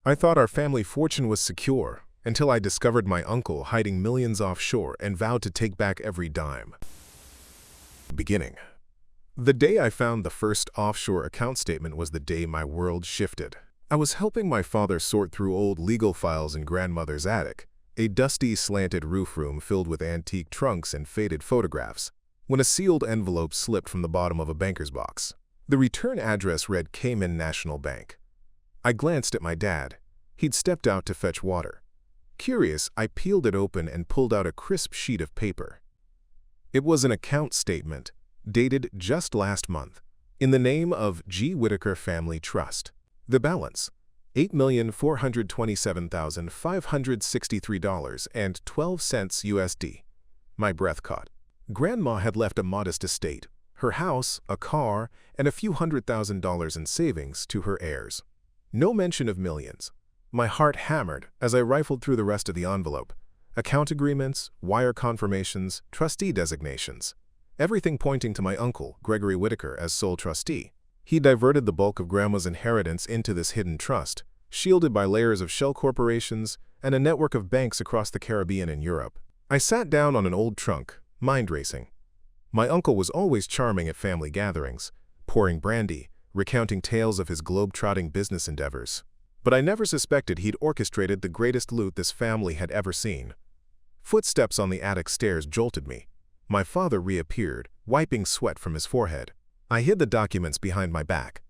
I thought our family fortune was secure until I discovered my uncle hiding millions offshore and vowed to take back every dime. Beginning. The day I found the first offshore account statement was the day my world shifted. I was helping my father sort through old legal files in grandmother's attic, a dusty, slanted roof room filled with antique trunks and faded photographs, when a sealed envelope slipped from the bottom of a banker's box. The return address read Cayman National Bank. I glanced at my dad. He'd stepped out to fetch water. Curious, I peeled it open and pulled out a crisp sheet of paper. It was an account statement, dated just last month, in the name of G. Whitaker Family Trust. The balance, $8,427,563.12 USD. My breath caught. Grandma had left a modest estate, her house, a car, and a few $100,000 in savings to her heirs. No mention of millions. My heart hammered as I rifled through the rest of the envelope. Account agreements, wire confirmations, trustee designations. Everything pointing to my uncle, Gregory Whitaker, as sole trustee. He diverted the bulk of Grandma's inheritance into this hidden trust, shielded by layers of shell corporations and a network of banks across the Caribbean and Europe. I sat down on an old trunk, mind racing. My uncle was always charming at family gatherings, pouring brandy, recounting tales of his globe-trotting business endeavors. But I never suspected he'd orchestrated the greatest loot this family had ever seen. Footsteps on the attic stairs jolted me. My father reappeared, wiping sweat from his forehead. I hid the documents behind my back.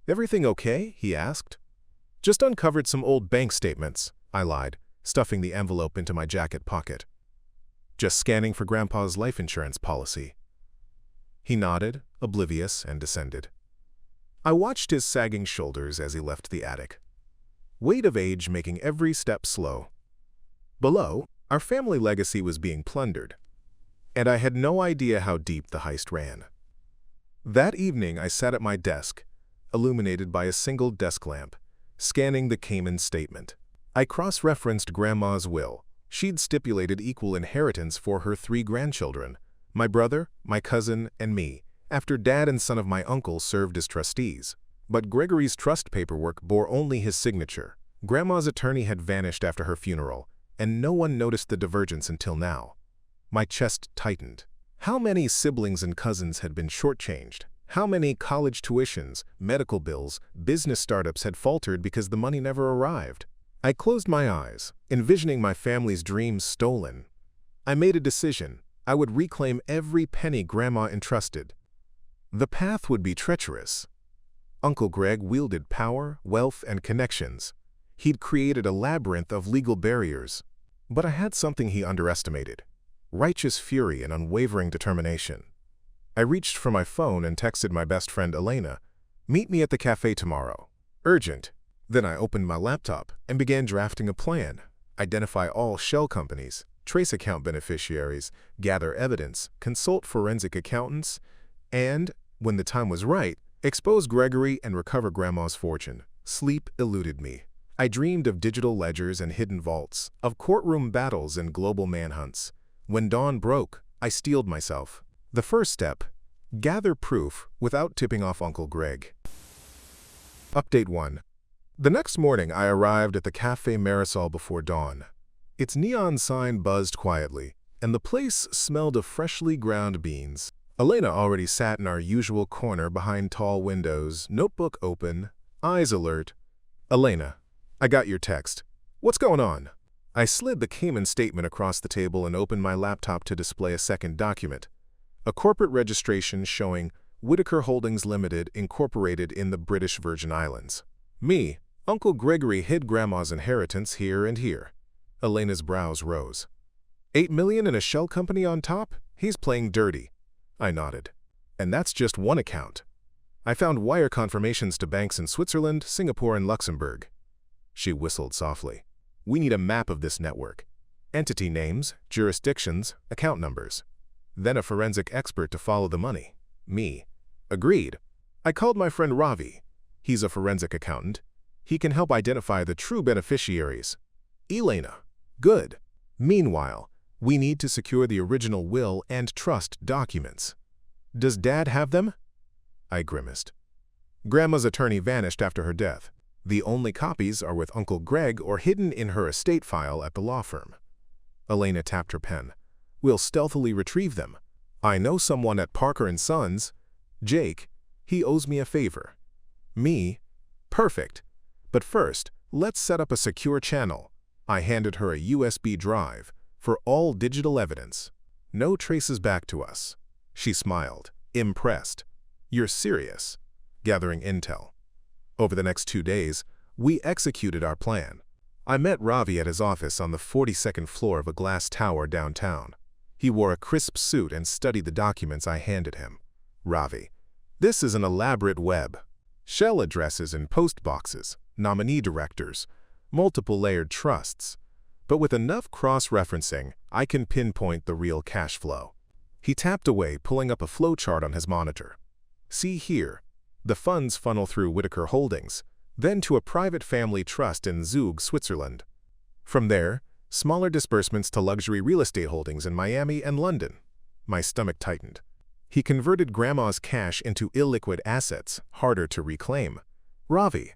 "Everything okay?" he asked. "Just uncovered some old bank statements," I lied, stuffing the envelope into my jacket pocket. "Just scanning for Grandpa's life insurance policy." He nodded, oblivious, and descended. I watched his sagging shoulders as he left the attic. Weight of age making every step slow. Below, our family legacy was being plundered, and I had no idea how deep the heist ran. That evening, I sat at my desk, illuminated by a single desk lamp, scanning the Cayman statement. I cross-referenced Grandma's will. She'd stipulated equal inheritance for her 3 grandchildren, my brother, my cousin, and me, after Dad and son of my uncle served as trustees. But Gregory's trust paperwork bore only his signature. Grandma's attorney had vanished after her funeral, and no one noticed the divergence until now. My chest tightened. How many siblings and cousins had been shortchanged? How many college tuitions, medical bills, business startups had faltered because the money never arrived? I closed my eyes, envisioning my family's dreams stolen. I made a decision. I would reclaim every penny Grandma entrusted. The path would be treacherous. Uncle Greg wielded power, wealth, and connections. He'd created a labyrinth of legal barriers. But I had something he underestimated: righteous fury and unwavering determination. I reached for my phone and texted my best friend Elena, "Meet me at the cafe tomorrow. Urgent." Then I opened my laptop and began drafting a plan. Identify all shell companies, trace account beneficiaries, gather evidence, consult forensic accountants, and, when the time was right, expose Gregory and recover Grandma's fortune. Sleep eluded me. I dreamed of digital ledgers and hidden vaults, of courtroom battles and global manhunts. When dawn broke, I steeled myself. The first step: gather proof without tipping off Uncle Greg. Update 1. The next morning, I arrived at the Café Marisol before dawn. Its neon sign buzzed quietly, and the place smelled of freshly ground beans. Elena already sat in our usual corner behind tall windows, notebook open, eyes alert. "Elena, I got your text. What's going on?" I slid the Cayman statement across the table and opened my laptop to display a second document. A corporate registration showing Whitaker Holdings Limited, Incorporated in the British Virgin Islands. Me, Uncle Gregory hid Grandma's inheritance here and here. Elena's brows rose. $8 million in a shell company on top? He's playing dirty. I nodded. And that's just one account. I found wire confirmations to banks in Switzerland, Singapore, and Luxembourg. She whistled softly. We need a map of this network. Entity names, jurisdictions, account numbers. Then a forensic expert to follow the money. Me. Agreed. I called my friend Ravi. He's a forensic accountant. He can help identify the true beneficiaries. Elena. Good. Meanwhile, we need to secure the original will and trust documents. Does Dad have them? I grimaced. Grandma's attorney vanished after her death. The only copies are with Uncle Greg or hidden in her estate file at the law firm. Elena tapped her pen. We'll stealthily retrieve them. I know someone at Parker & Sons. Jake, he owes me a favor. Me? Perfect. But first, let's set up a secure channel. I handed her a USB drive for all digital evidence. No traces back to us. She smiled, impressed. You're serious? Gathering intel. Over the next 2 days, we executed our plan. I met Ravi at his office on the 42nd floor of a glass tower downtown. He wore a crisp suit and studied the documents I handed him. Ravi, this is an elaborate web. Shell addresses in post boxes, nominee directors, multiple layered trusts. But with enough cross-referencing, I can pinpoint the real cash flow. He tapped away, pulling up a flowchart on his monitor. See here, the funds funnel through Whitaker Holdings, then to a private family trust in Zug, Switzerland. From there, smaller disbursements to luxury real estate holdings in Miami and London. My stomach tightened. He converted Grandma's cash into illiquid assets, harder to reclaim. Ravi,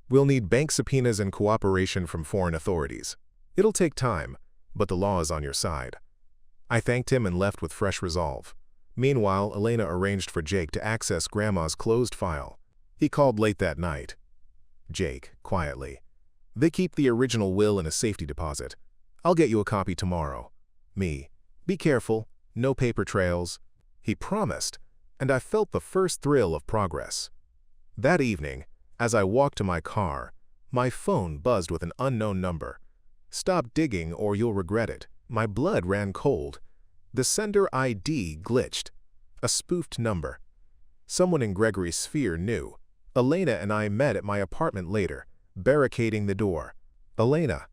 we'll need bank subpoenas and cooperation from foreign authorities. It'll take time, but the law is on your side. I thanked him and left with fresh resolve. Meanwhile, Elena arranged for Jake to access Grandma's closed file. He called late that night. Jake, quietly. They keep the original will in a safety deposit. I'll get you a copy tomorrow. Me. Be careful, no paper trails. He promised, and I felt the first thrill of progress. That evening, as I walked to my car, my phone buzzed with an unknown number. Stop digging or you'll regret it. My blood ran cold. The sender ID glitched. A spoofed number. Someone in Gregory's sphere knew. Elena and I met at my apartment later, barricading the door. Elena,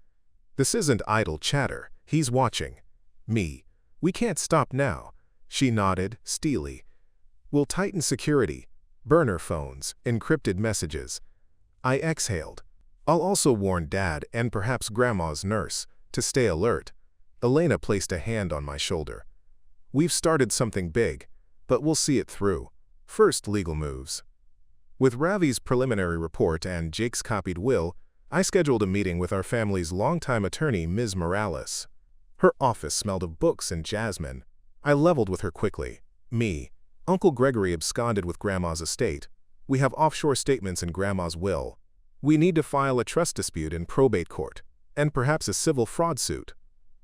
this isn't idle chatter. He's watching. Me. We can't stop now. She nodded, steely. We'll tighten security. Burner phones, encrypted messages. I exhaled. I'll also warn Dad and perhaps Grandma's nurse to stay alert. Elena placed a hand on my shoulder. We've started something big, but we'll see it through. First, legal moves. With Ravi's preliminary report and Jake's copied will, I scheduled a meeting with our family's longtime attorney, Ms. Morales. Her office smelled of books and jasmine. I leveled with her quickly. Me. Uncle Gregory absconded with Grandma's estate. We have offshore statements in Grandma's will. We need to file a trust dispute in probate court, and perhaps a civil fraud suit.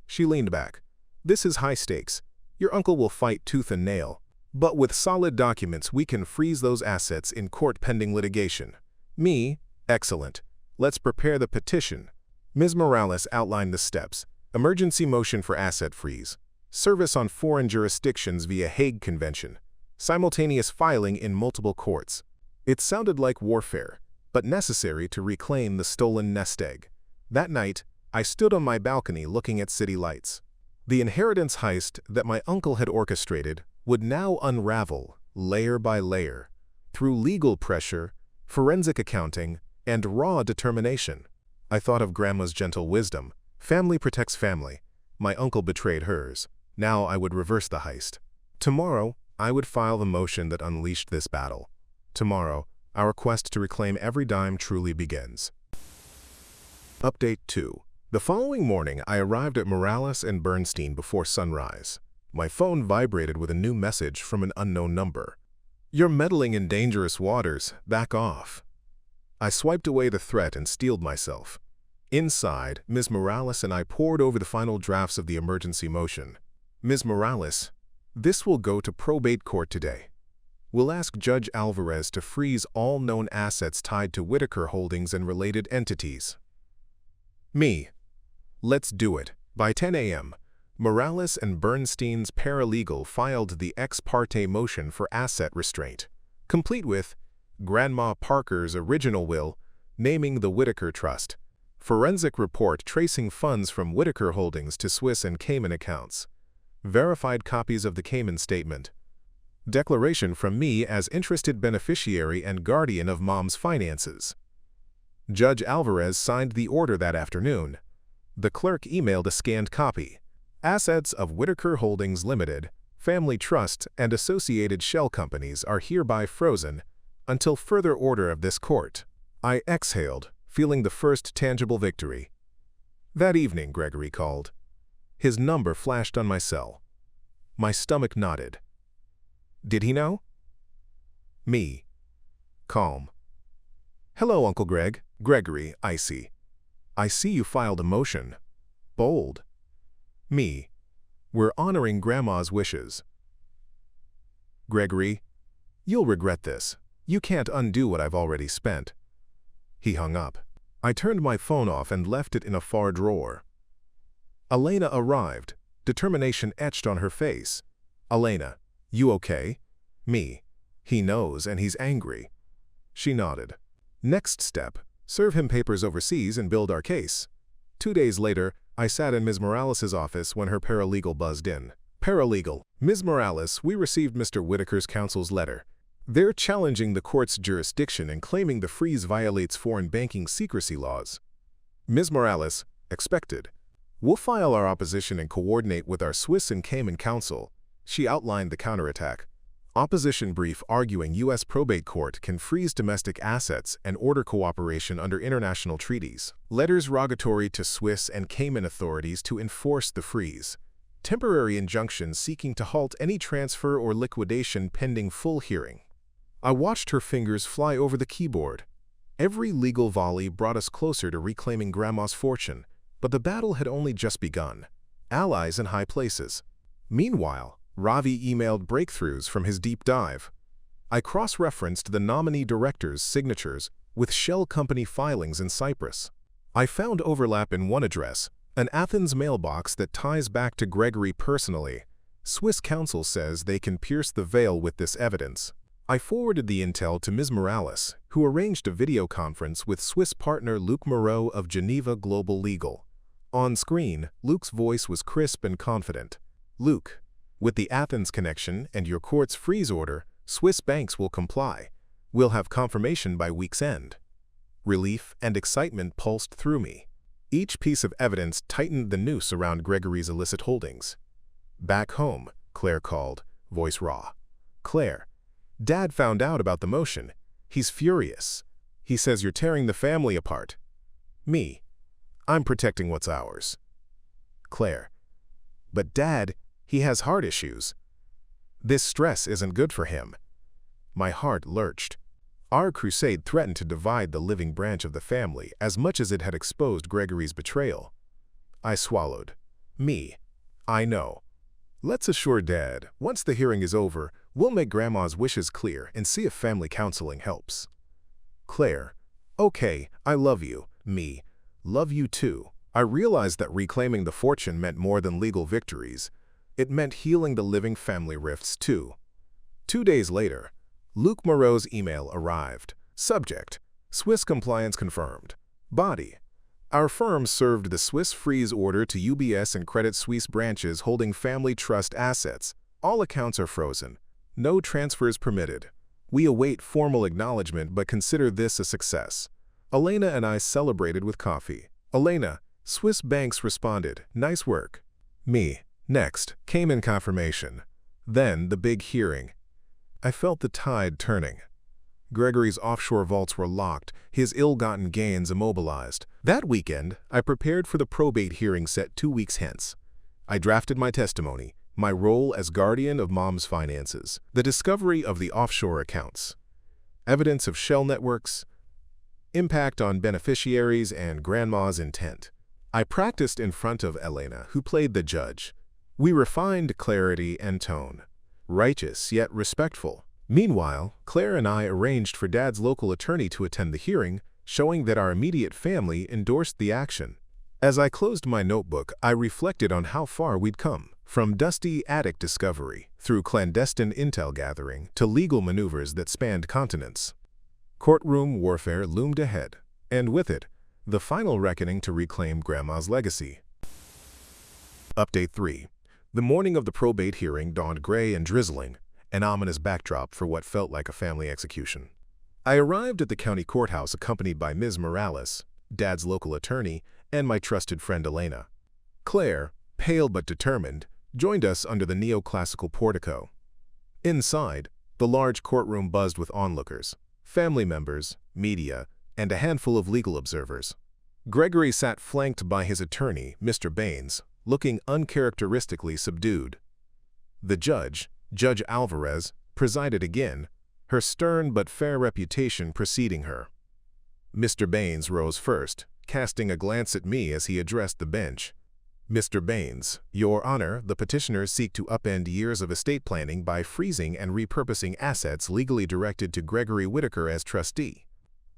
She leaned back. This is high stakes. Your uncle will fight tooth and nail. But with solid documents, we can freeze those assets in court pending litigation. Me, excellent. Let's prepare the petition. Ms. Morales outlined the steps. Emergency motion for asset freeze. Service on foreign jurisdictions via Hague Convention. Simultaneous filing in multiple courts. It sounded like warfare, but necessary to reclaim the stolen nest egg. That night, I stood on my balcony looking at city lights. The inheritance heist that my uncle had orchestrated would now unravel, layer by layer, through legal pressure, forensic accounting, and raw determination. I thought of Grandma's gentle wisdom. Family protects family. My uncle betrayed hers. Now I would reverse the heist. Tomorrow, I would file the motion that unleashed this battle. Tomorrow, our quest to reclaim every dime truly begins. Update 2. The following morning, I arrived at Morales and Bernstein before sunrise. My phone vibrated with a new message from an unknown number. You're meddling in dangerous waters. Back off. I swiped away the threat and steeled myself. Inside, Ms. Morales and I pored over the final drafts of the emergency motion. Ms. Morales, this will go to probate court today. We'll ask Judge Alvarez to freeze all known assets tied to Whitaker Holdings and related entities. Me. Let's do it. By 10 a.m., Morales and Bernstein's paralegal filed the ex parte motion for asset restraint, complete with Grandma Parker's original will, naming the Whitaker Trust, forensic report tracing funds from Whitaker Holdings to Swiss and Cayman accounts, verified copies of the Cayman statement, declaration from me as interested beneficiary and guardian of Mom's finances. Judge Alvarez signed the order that afternoon. The clerk emailed a scanned copy. Assets of Whitaker Holdings Limited, Family Trust, and associated shell companies are hereby frozen until further order of this court. I exhaled, feeling the first tangible victory. That evening, Gregory called. His number flashed on my cell. My stomach nodded. Did he know? Me. Calm. Hello, Uncle Greg. Gregory, icy. I see you filed a motion. Bold. Me. We're honoring Grandma's wishes. Gregory, you'll regret this. You can't undo what I've already spent. He hung up. I turned my phone off and left it in a far drawer. Elena arrived, determination etched on her face. Elena, you okay? Me. He knows and he's angry. She nodded. Next step, serve him papers overseas and build our case. 2 days later, I sat in Ms. Morales' office when her paralegal buzzed in. Paralegal, Ms. Morales, we received Mr. Whitaker's counsel's letter. They're challenging the court's jurisdiction and claiming the freeze violates foreign banking secrecy laws. Ms. Morales, expected. We'll file our opposition and coordinate with our Swiss and Cayman counsel. She outlined the counterattack. Opposition brief arguing U.S. probate court can freeze domestic assets and order cooperation under international treaties. Letters rogatory to Swiss and Cayman authorities to enforce the freeze. Temporary injunction seeking to halt any transfer or liquidation pending full hearing. I watched her fingers fly over the keyboard. Every legal volley brought us closer to reclaiming Grandma's fortune, but the battle had only just begun. Allies in high places. Meanwhile, Ravi emailed breakthroughs from his deep dive. I cross-referenced the nominee director's signatures with shell company filings in Cyprus. I found overlap in one address, an Athens mailbox that ties back to Gregory personally. Swiss counsel says they can pierce the veil with this evidence. I forwarded the intel to Ms. Morales, who arranged a video conference with Swiss partner Luc Moreau of Geneva Global Legal. On screen, Luc's voice was crisp and confident. Luc, with the Athens connection and your court's freeze order, Swiss banks will comply. We'll have confirmation by week's end. Relief and excitement pulsed through me. Each piece of evidence tightened the noose around Gregory's illicit holdings. Back home, Claire called, voice raw. Claire, Dad found out about the motion. He's furious. He says you're tearing the family apart. Me, I'm protecting what's ours. Claire, but Dad, he has heart issues. This stress isn't good for him. My heart lurched. Our crusade threatened to divide the living branch of the family as much as it had exposed Gregory's betrayal. I swallowed. Me, I know. Let's assure Dad, once the hearing is over, we'll make Grandma's wishes clear and see if family counseling helps. Claire, okay, I love you. Me, love you too. I realized that reclaiming the fortune meant more than legal victories. It meant healing the living family rifts too. 2 days later, Luc Moreau's email arrived. Subject, Swiss compliance confirmed. Body, our firm served the Swiss freeze order to UBS and Credit Suisse branches holding family trust assets. All accounts are frozen. No transfers permitted. We await formal acknowledgement but consider this a success. Elena and I celebrated with coffee. Elena, Swiss banks responded, nice work. Me, next, Cayman confirmation. Then the big hearing. I felt the tide turning. Gregory's offshore vaults were locked, his ill-gotten gains immobilized. That weekend, I prepared for the probate hearing set 2 weeks hence. I drafted my testimony, my role as guardian of Mom's finances, the discovery of the offshore accounts, evidence of shell networks, impact on beneficiaries, and Grandma's intent. I practiced in front of Elena, who played the judge. We refined clarity and tone, righteous yet respectful. Meanwhile, Claire and I arranged for Dad's local attorney to attend the hearing, showing that our immediate family endorsed the action. As I closed my notebook, I reflected on how far we'd come, from dusty attic discovery, through clandestine intel gathering, to legal maneuvers that spanned continents. Courtroom warfare loomed ahead, and with it, the final reckoning to reclaim Grandma's legacy. Update 3. The morning of the probate hearing dawned gray and drizzling, an ominous backdrop for what felt like a family execution. I arrived at the county courthouse accompanied by Ms. Morales, Dad's local attorney, and my trusted friend Elena. Claire, pale but determined, joined us under the neoclassical portico. Inside, the large courtroom buzzed with onlookers, family members, media, and a handful of legal observers. Gregory sat flanked by his attorney, Mr. Baines, looking uncharacteristically subdued. The judge, Judge Alvarez, presided again, her stern but fair reputation preceding her. Mr. Baines rose first, casting a glance at me as he addressed the bench. Mr. Baines, Your Honor, the petitioners seek to upend years of estate planning by freezing and repurposing assets legally directed to Gregory Whitaker as trustee.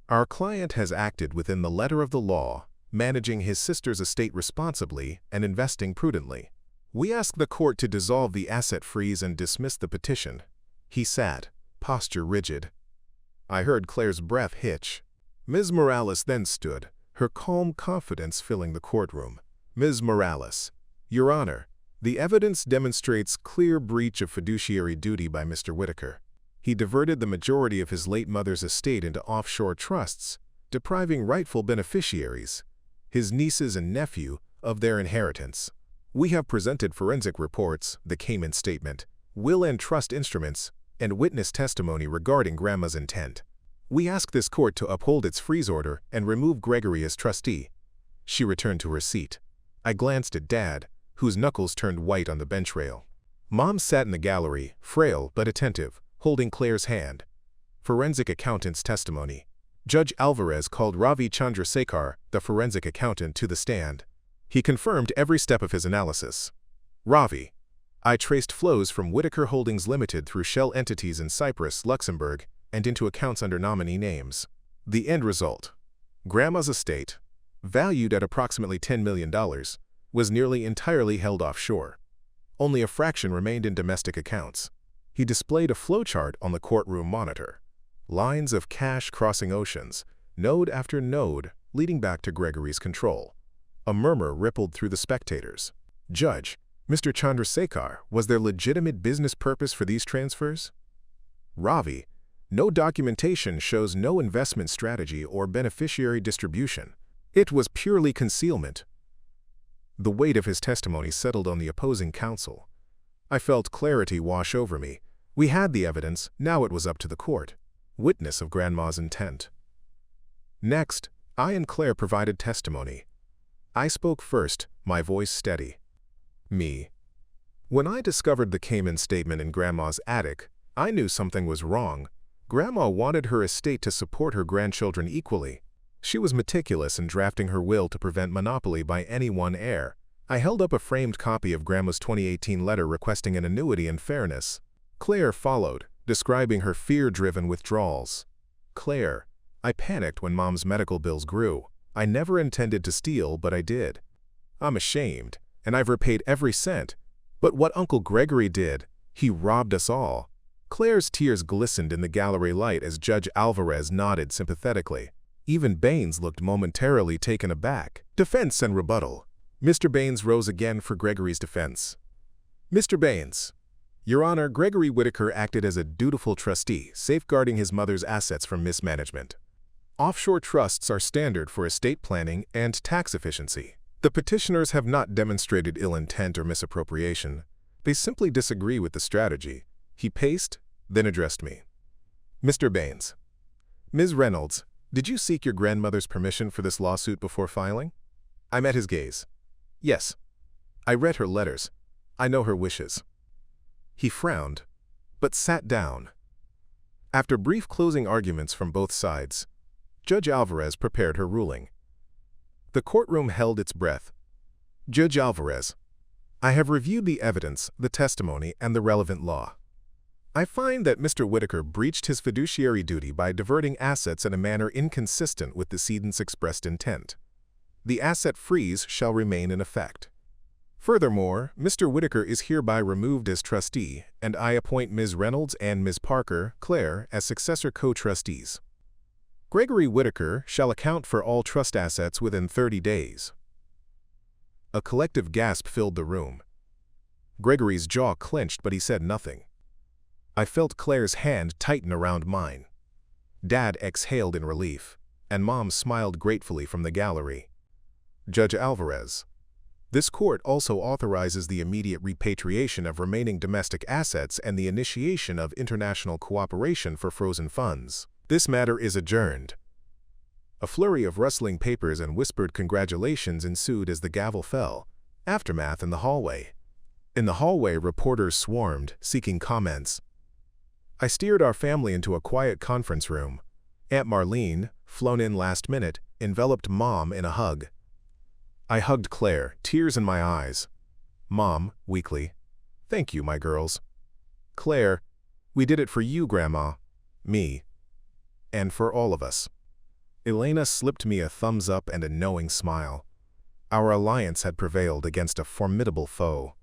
Our client has acted within the letter of the law, managing his sister's estate responsibly and investing prudently. We ask the court to dissolve the asset freeze and dismiss the petition. He sat, posture rigid. I heard Claire's breath hitch. Ms. Morales then stood, her calm confidence filling the courtroom. Ms. Morales, Your Honor, the evidence demonstrates clear breach of fiduciary duty by Mr. Whitaker. He diverted the majority of his late mother's estate into offshore trusts, depriving rightful beneficiaries, his nieces and nephew, of their inheritance. We have presented forensic reports, the Cayman statement, will and trust instruments, and witness testimony regarding Grandma's intent. We ask this court to uphold its freeze order and remove Gregory as trustee. She returned to her seat. I glanced at Dad, whose knuckles turned white on the bench rail. Mom sat in the gallery, frail but attentive, holding Claire's hand. Forensic accountant's testimony. Judge Alvarez called Ravi Chandrasekhar, the forensic accountant, to the stand. He confirmed every step of his analysis. Ravi, I traced flows from Whitaker Holdings Limited through shell entities in Cyprus, Luxembourg, and into accounts under nominee names. The end result. Grandma's estate, valued at approximately $10 million, was nearly entirely held offshore. Only a fraction remained in domestic accounts. He displayed a flowchart on the courtroom monitor. Lines of cash crossing oceans, node after node, leading back to Gregory's control. A murmur rippled through the spectators. Judge, Mr. Chandrasekhar, was there legitimate business purpose for these transfers? Ravi, no documentation shows no investment strategy or beneficiary distribution. It was purely concealment. The weight of his testimony settled on the opposing counsel. I felt clarity wash over me. We had the evidence, now it was up to the court. Witness of Grandma's intent. Next, I and Claire provided testimony. I spoke first, my voice steady. Me. When I discovered the Cayman statement in Grandma's attic, I knew something was wrong. Grandma wanted her estate to support her grandchildren equally. She was meticulous in drafting her will to prevent monopoly by any one heir. I held up a framed copy of Grandma's 2018 letter requesting an annuity and fairness. Claire followed, describing her fear-driven withdrawals. Claire, I panicked when Mom's medical bills grew. I never intended to steal, but I did. I'm ashamed, and I've repaid every cent. But what Uncle Gregory did, he robbed us all. Claire's tears glistened in the gallery light as Judge Alvarez nodded sympathetically. Even Baines looked momentarily taken aback. Defense and rebuttal. Mr. Baines rose again for Gregory's defense. Mr. Baines, Your Honor, Gregory Whitaker acted as a dutiful trustee, safeguarding his mother's assets from mismanagement. Offshore trusts are standard for estate planning and tax efficiency. The petitioners have not demonstrated ill intent or misappropriation. They simply disagree with the strategy. He paced, then addressed me. Mr. Baines, Ms. Reynolds, did you seek your grandmother's permission for this lawsuit before filing? I met his gaze. Yes. I read her letters. I know her wishes. He frowned, but sat down. After brief closing arguments from both sides, Judge Alvarez prepared her ruling. The courtroom held its breath. Judge Alvarez, I have reviewed the evidence, the testimony, and the relevant law. I find that Mr. Whitaker breached his fiduciary duty by diverting assets in a manner inconsistent with the decedent's expressed intent. The asset freeze shall remain in effect. Furthermore, Mr. Whitaker is hereby removed as trustee, and I appoint Ms. Reynolds and Ms. Parker, Claire, as successor co-trustees. Gregory Whitaker shall account for all trust assets within 30 days. A collective gasp filled the room. Gregory's jaw clenched, but he said nothing. I felt Claire's hand tighten around mine. Dad exhaled in relief, and Mom smiled gratefully from the gallery. Judge Alvarez, this court also authorizes the immediate repatriation of remaining domestic assets and the initiation of international cooperation for frozen funds. This matter is adjourned. A flurry of rustling papers and whispered congratulations ensued as the gavel fell. Aftermath in the hallway. In the hallway, reporters swarmed, seeking comments. I steered our family into a quiet conference room. Aunt Marlene, flown in last minute, enveloped Mom in a hug. I hugged Claire, tears in my eyes. Mom, weakly, "Thank you, my girls." Claire, "We did it for you, Grandma." Me. "And for all of us." Elena slipped me a thumbs up and a knowing smile. Our alliance had prevailed against a formidable foe.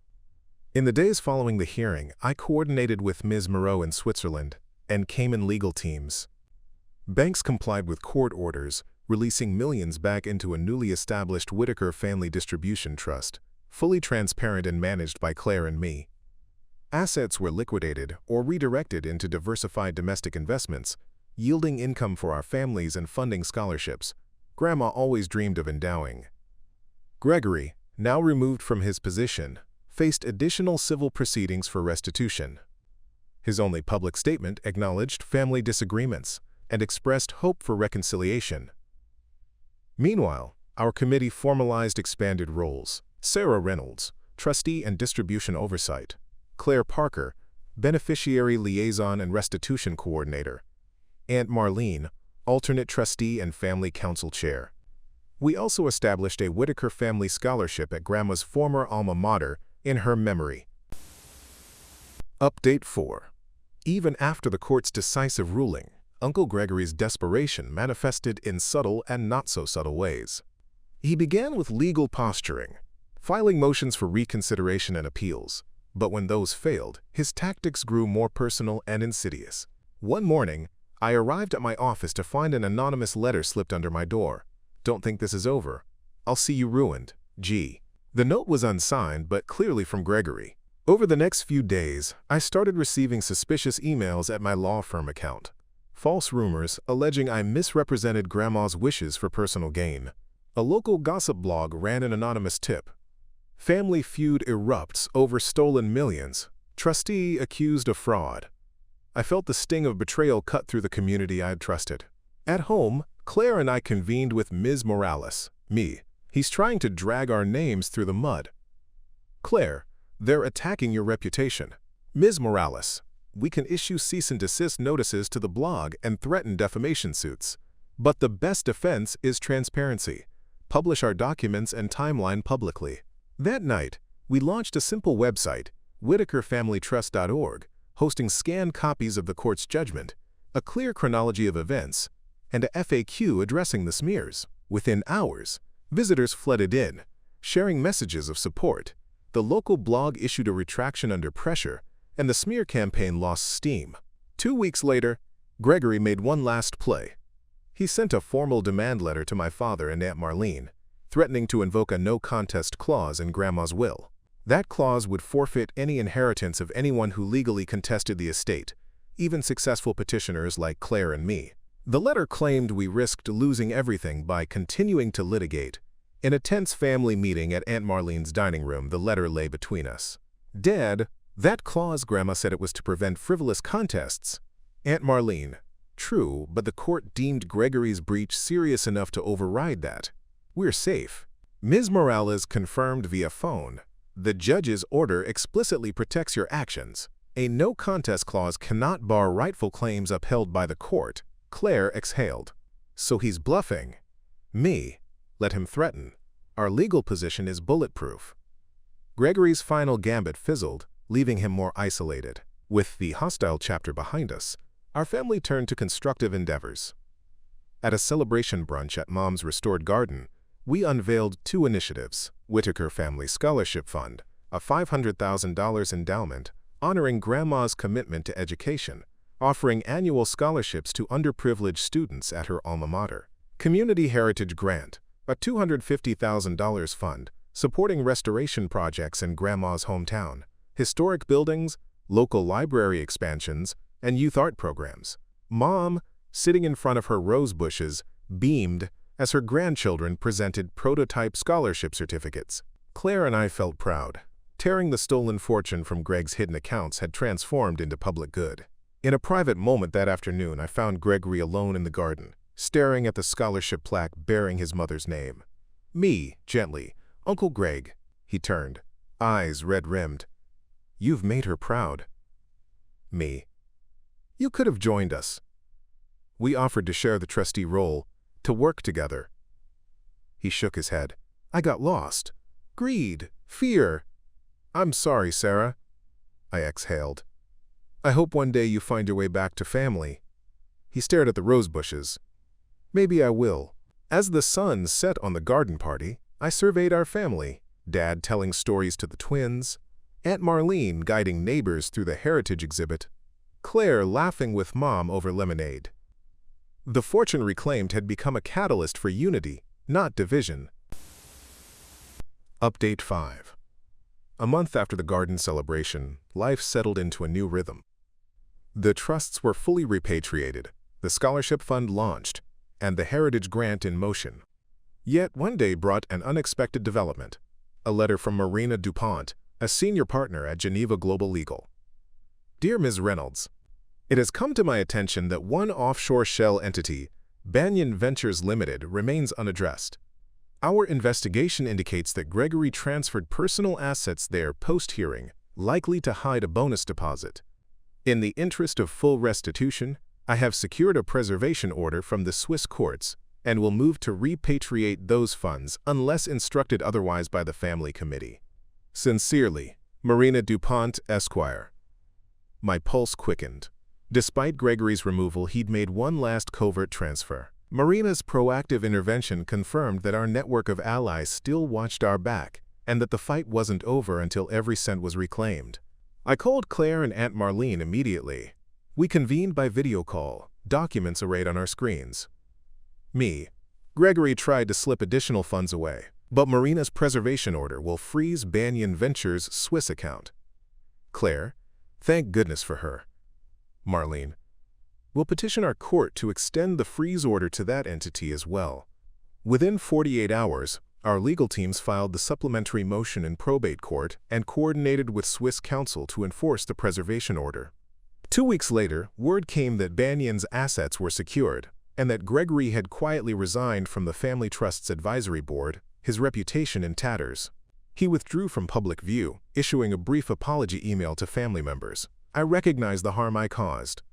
In the days following the hearing, I coordinated with Ms. Moreau in Switzerland and Cayman legal teams. Banks complied with court orders, releasing millions back into a newly established Whitaker Family Distribution Trust, fully transparent and managed by Claire and me. Assets were liquidated or redirected into diversified domestic investments, yielding income for our families and funding scholarships Grandma always dreamed of endowing. Gregory, now removed from his position, faced additional civil proceedings for restitution. His only public statement acknowledged family disagreements and expressed hope for reconciliation. Meanwhile, our committee formalized expanded roles. Sarah Reynolds, trustee and distribution oversight. Claire Parker, beneficiary liaison and restitution coordinator. Aunt Marlene, alternate trustee and family council chair. We also established a Whitaker Family Scholarship at Grandma's former alma mater in her memory. Update 4. Even after the court's decisive ruling, Uncle Gregory's desperation manifested in subtle and not-so-subtle ways. He began with legal posturing, filing motions for reconsideration and appeals, but when those failed, his tactics grew more personal and insidious. One morning, I arrived at my office to find an anonymous letter slipped under my door. "Don't think this is over. I'll see you ruined. G." The note was unsigned, but clearly from Gregory. Over the next few days, I started receiving suspicious emails at my law firm account. False rumors alleging I misrepresented Grandma's wishes for personal gain. A local gossip blog ran an anonymous tip. Family feud erupts over stolen millions. Trustee accused of fraud. I felt the sting of betrayal cut through the community I had trusted. At home, Claire and I convened with Ms. Morales. Me. "He's trying to drag our names through the mud." Claire, "They're attacking your reputation." Ms. Morales, "We can issue cease and desist notices to the blog and threaten defamation suits. But the best defense is transparency. Publish our documents and timeline publicly." That night, we launched a simple website, whitakerfamilytrust.org, hosting scanned copies of the court's judgment, a clear chronology of events, and a FAQ addressing the smears. Within hours, visitors flooded in, sharing messages of support. The local blog issued a retraction under pressure, and the smear campaign lost steam. 2 weeks later, Gregory made one last play. He sent a formal demand letter to my father and Aunt Marlene, threatening to invoke a no-contest clause in Grandma's will. That clause would forfeit any inheritance of anyone who legally contested the estate, even successful petitioners like Claire and me. The letter claimed we risked losing everything by continuing to litigate. In a tense family meeting at Aunt Marlene's dining room, the letter lay between us. "Dad, that clause," Grandma said, "it was to prevent frivolous contests." Aunt Marlene, "True, but the court deemed Gregory's breach serious enough to override that. We're safe." Ms. Morales confirmed via phone, "The judge's order explicitly protects your actions. A no-contest clause cannot bar rightful claims upheld by the court." Claire exhaled. "So he's bluffing." Me, "Let him threaten. Our legal position is bulletproof." Gregory's final gambit fizzled, leaving him more isolated. With the hostile chapter behind us, our family turned to constructive endeavors. At a celebration brunch at Mom's restored garden, we unveiled 2 initiatives: Whitaker Family Scholarship Fund, a $500,000 endowment honoring Grandma's commitment to education, offering annual scholarships to underprivileged students at her alma mater. Community Heritage Grant, a $250,000 fund supporting restoration projects in Grandma's hometown, historic buildings, local library expansions, and youth art programs. Mom, sitting in front of her rose bushes, beamed as her grandchildren presented prototype scholarship certificates. Claire and I felt proud. Tearing the stolen fortune from Greg's hidden accounts had transformed into public good. In a private moment that afternoon, I found Gregory alone in the garden, staring at the scholarship plaque bearing his mother's name. Me, gently. Uncle Greg. He turned, eyes red-rimmed. You've made her proud. Me. You could have joined us. We offered to share the trustee role, to work together. He shook his head. I got lost. Greed. Fear. I'm sorry, Sarah. I exhaled. I hope one day you find your way back to family. He stared at the rose bushes. Maybe I will. As the sun set on the garden party, I surveyed our family, Dad telling stories to the twins, Aunt Marlene guiding neighbors through the heritage exhibit, Claire laughing with Mom over lemonade. The fortune reclaimed had become a catalyst for unity, not division. Update 5. A month after the garden celebration, life settled into a new rhythm. The trusts were fully repatriated, the scholarship fund launched, and the heritage grant in motion. Yet one day brought an unexpected development, a letter from Marina DuPont, a senior partner at Geneva Global Legal. Dear Ms. Reynolds, it has come to my attention that one offshore shell entity, Banyan Ventures Limited, remains unaddressed. Our investigation indicates that Gregory transferred personal assets there post-hearing, likely to hide a bonus deposit. In the interest of full restitution, I have secured a preservation order from the Swiss courts and will move to repatriate those funds unless instructed otherwise by the family committee. Sincerely, Marina DuPont, Esquire. My pulse quickened. Despite Gregory's removal, he'd made one last covert transfer. Marina's proactive intervention confirmed that our network of allies still watched our back and that the fight wasn't over until every cent was reclaimed. I called Claire and Aunt Marlene immediately. We convened by video call, documents arrayed on our screens. Me. Gregory tried to slip additional funds away, but Marina's preservation order will freeze Banyan Ventures' Swiss account. Claire. Thank goodness for her. Marlene. We'll petition our court to extend the freeze order to that entity as well. Within 48 hours, our legal teams filed the supplementary motion in probate court and coordinated with Swiss counsel to enforce the preservation order. 2 weeks later, word came that Banyan's assets were secured and that Gregory had quietly resigned from the Family Trust's advisory board, his reputation in tatters. He withdrew from public view, issuing a brief apology email to family members. I recognize the harm I caused.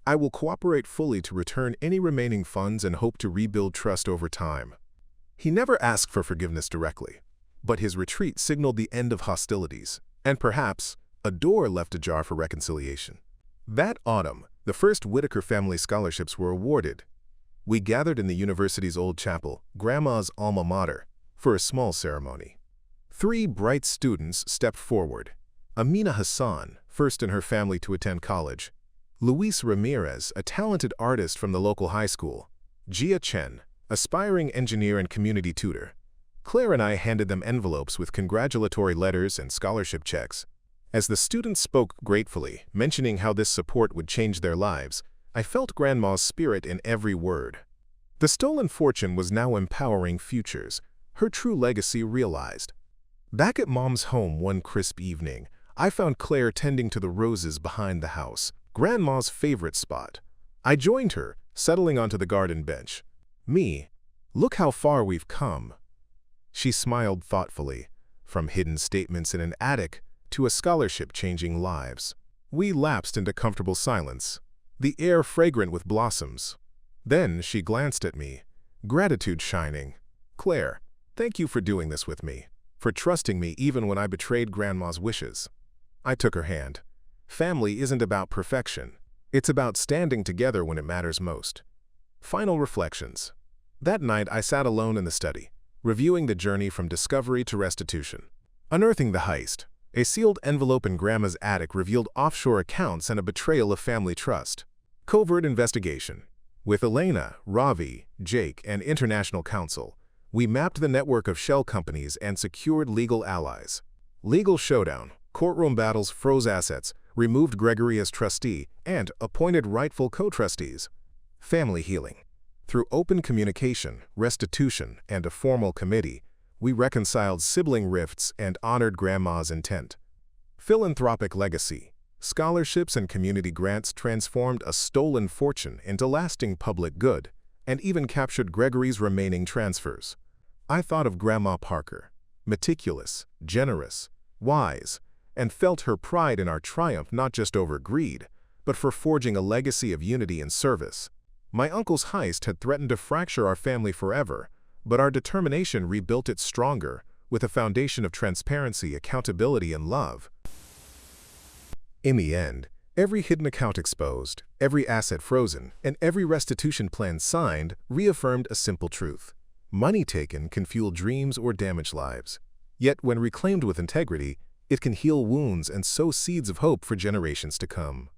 I will cooperate fully to return any remaining funds and hope to rebuild trust over time. He never asked for forgiveness directly, but his retreat signaled the end of hostilities, and perhaps a door left ajar for reconciliation. That autumn, the first Whitaker family scholarships were awarded. We gathered in the university's old chapel, Grandma's alma mater, for a small ceremony. 3 bright students stepped forward. Amina Hassan, first in her family to attend college. Luis Ramirez, a talented artist from the local high school. Jia Chen, aspiring engineer and community tutor. Claire and I handed them envelopes with congratulatory letters and scholarship checks. As the students spoke gratefully, mentioning how this support would change their lives, I felt Grandma's spirit in every word. The stolen fortune was now empowering futures, her true legacy realized. Back at Mom's home one crisp evening, I found Claire tending to the roses behind the house, Grandma's favorite spot. I joined her, settling onto the garden bench. Me. Look how far we've come. She smiled thoughtfully, from hidden statements in an attic to a scholarship changing lives. We lapsed into comfortable silence, the air fragrant with blossoms. Then she glanced at me, gratitude shining. Claire, thank you for doing this with me, for trusting me even when I betrayed Grandma's wishes. I took her hand. Family isn't about perfection. It's about standing together when it matters most. Final reflections. That night I sat alone in the study, reviewing the journey from discovery to restitution. Unearthing the heist. A sealed envelope in Grandma's attic revealed offshore accounts and a betrayal of family trust. Covert investigation. With Elena, Ravi, Jake, and international counsel, we mapped the network of shell companies and secured legal allies. Legal showdown. Courtroom battles froze assets, removed Gregory as trustee, and appointed rightful co-trustees. Family healing. Through open communication, restitution, and a formal committee, we reconciled sibling rifts and honored Grandma's intent. Philanthropic legacy. Scholarships and community grants transformed a stolen fortune into lasting public good, and even captured Gregory's remaining transfers. I thought of Grandma Parker, meticulous, generous, wise, and felt her pride in our triumph not just over greed, but for forging a legacy of unity and service. My uncle's heist had threatened to fracture our family forever, but our determination rebuilt it stronger, with a foundation of transparency, accountability, and love. In the end, every hidden account exposed, every asset frozen, and every restitution plan signed reaffirmed a simple truth. Money taken can fuel dreams or damage lives. Yet when reclaimed with integrity, it can heal wounds and sow seeds of hope for generations to come.